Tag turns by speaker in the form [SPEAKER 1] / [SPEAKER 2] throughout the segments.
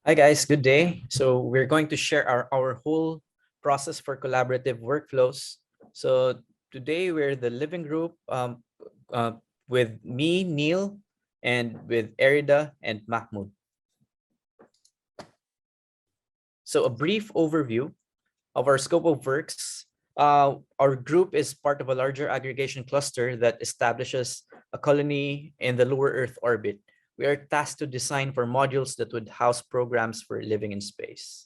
[SPEAKER 1] Hi guys, good day. So we're going to share our whole process for collaborative workflows. So today we're the living group uh, with me, Neil, and with Erida and Mahmoud. So a brief overview of our scope of works. Our group is part of a larger aggregation cluster that establishes a colony in the lower Earth orbit. We are tasked to design for modules that would house programs for living in space.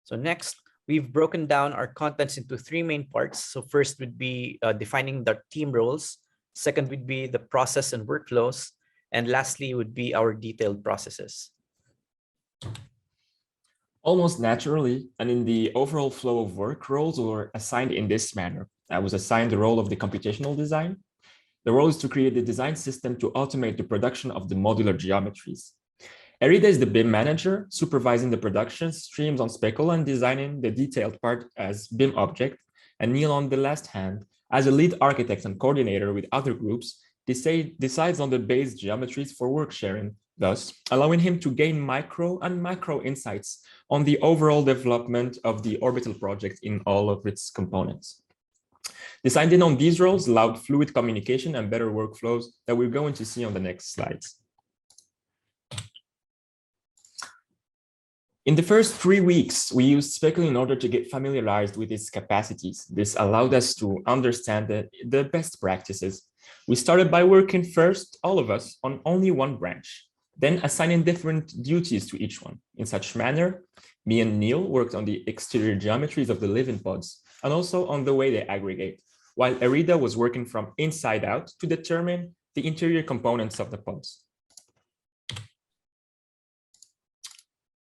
[SPEAKER 1] So next, we've broken down our contents into three main parts. So first would be defining the team roles. Second would be the process and workflows. And lastly would be our detailed processes.
[SPEAKER 2] Almost naturally, and in the overall flow of work, roles were assigned in this manner. I was assigned the role of the computational design. The role is to create the design system to automate the production of the modular geometries. Erida is the BIM manager, supervising the production streams on Speckle and designing the detailed part as BIM object. And Neil, on the last hand, as a lead architect and coordinator with other groups, decides on the base geometries for work sharing, thus allowing him to gain micro and macro insights on the overall development of the orbital project in all of its components. Deciding on these roles allowed fluid communication and better workflows that we're going to see on the next slides. In the first 3 weeks, we used Speckle in order to get familiarized with its capacities. This allowed us to understand the best practices. We started by working first, all of us, on only one branch, then assigning different duties to each one. In such manner, me and Neil worked on the exterior geometries of the living pods and also on the way they aggregate, while Erida was working from inside out to determine the interior components of the pods.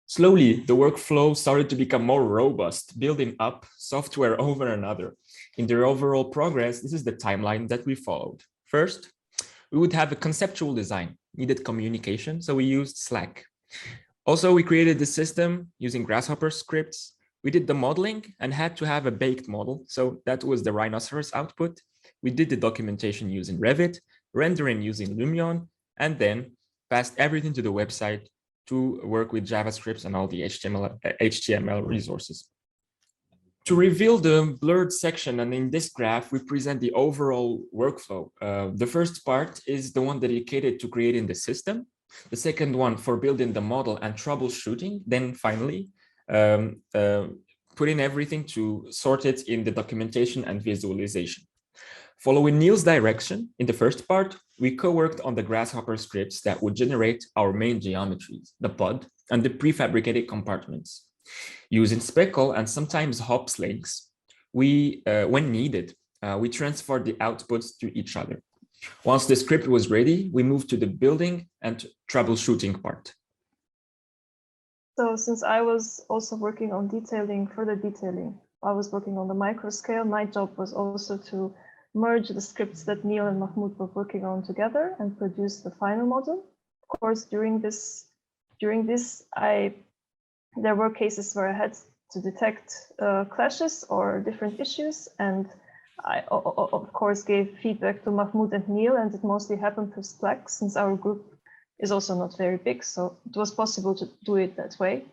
[SPEAKER 2] Slowly, the workflow started to become more robust, building up software over another. In their overall progress, this is the timeline that we followed. First, we would have a conceptual design, needed communication, so we used Slack. Also, we created the system using Grasshopper scripts. We did the modeling and had to have a baked model, so that was the rhinoceros output. We did the documentation using Revit, rendering using Lumion, and then passed everything to the website to work with JavaScript and all the HTML resources. To reveal the blurred section, and in this graph, we present the overall workflow. The first part is the one dedicated to creating the system. The second one for building the model and troubleshooting. Then finally, putting everything to sort it in the documentation and visualization. Following Neil's direction, in the first part, we co-worked on the Grasshopper scripts that would generate our main geometries, the pod, and the prefabricated compartments. Using Speckle and sometimes hops links, when needed, we transferred the outputs to each other. Once the script was ready, we moved to the building and troubleshooting part.
[SPEAKER 3] So since I was also working on further detailing, I was working on the Microscale. My job was also to merge the scripts that Neil and Mahmoud were working on together and produce the final model. Of course, during this, there were cases where I had to detect clashes or different issues, and I, of course, gave feedback to Mahmoud and Neil, and it mostly happened through Slack, since our group is also not very big, so it was possible to do it that way.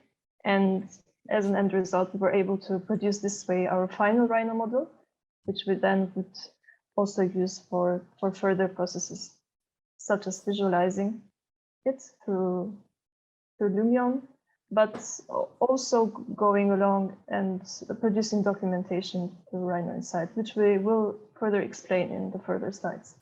[SPEAKER 3] And as an end result, we were able to produce this way our final Rhino model, which we then would also use for further processes, such as visualizing it through Lumion, but also going along and producing documentation through Rhino Insight, which we will further explain in the further slides.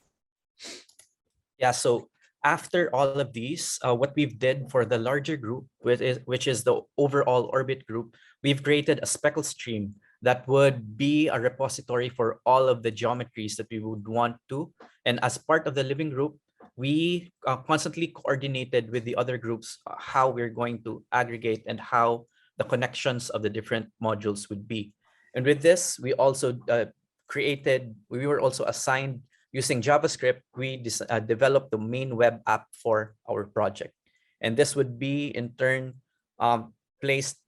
[SPEAKER 1] Yeah, so after all of these, what we've did for the larger group, which is the overall orbit group, we've created a Speckle stream that would be a repository for all of the geometries that we would want to. And as part of the living group, we constantly coordinated with the other groups how we're going to aggregate and how the connections of the different modules would be. And with this, we also we were also assigned using JavaScript, we developed the main web app for our project. And this would be in turn placed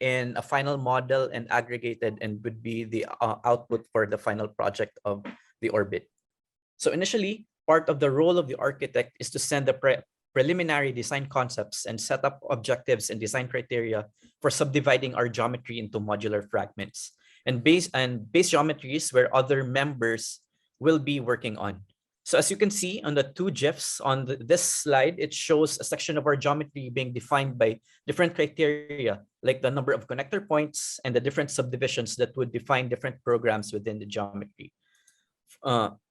[SPEAKER 1] in a final model and aggregated and would be the output for the final project of the orbit. So initially, part of the role of the architect is to send the preliminary design concepts and set up objectives and design criteria for subdividing our geometry into modular fragments and base geometries where other members will be working on. So as you can see on the two GIFs on this slide, it shows a section of our geometry being defined by different criteria, like the number of connector points and the different subdivisions that would define different programs within the geometry.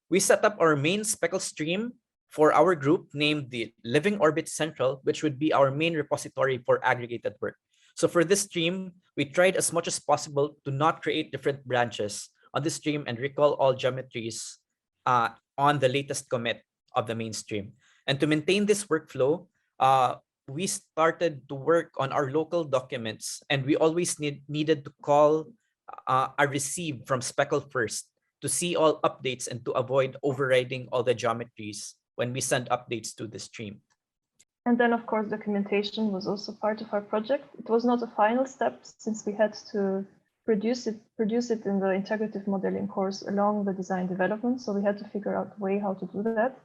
[SPEAKER 1] We set up our main Speckle stream for our group named the Living Orbit Central, which would be our main repository for aggregated work. So for this stream, we tried as much as possible to not create different branches on the stream and recall all geometries on the latest commit of the mainstream. And to maintain this workflow, we started to work on our local documents, and we always needed to call a receive from Speckle first to see all updates and to avoid overriding all the geometries when we send updates to the stream.
[SPEAKER 3] And then, of course, documentation was also part of our project. It was not a final step since we had to produce it in the integrative modeling course along the design development. So we had to figure out a way how to do that.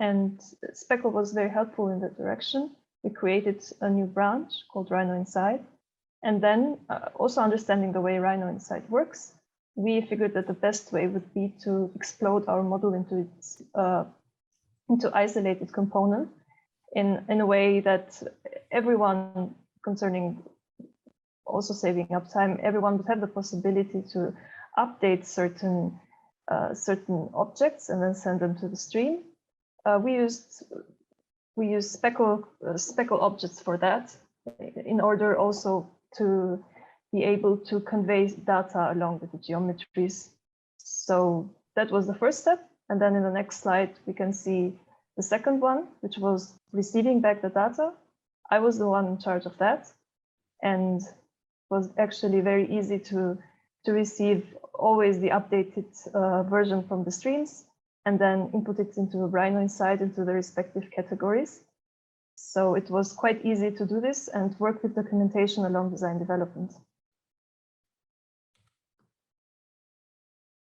[SPEAKER 3] And Speckle was very helpful in that direction. We created a new branch called Rhino Inside. And then also understanding the way Rhino Inside works, we figured that the best way would be to explode our model into isolated component in a way that everyone, concerning also saving up time, everyone would have the possibility to update certain objects and then send them to the stream. We used Speckle objects for that in order also to be able to convey data along with the geometries. So that was the first step. And then in the next slide, we can see the second one, which was receiving back the data. I was the one in charge of that, and was actually very easy to receive always the updated version from the streams and then input it into Rhino Inside into the respective categories. So it was quite easy to do this and work with documentation along design development.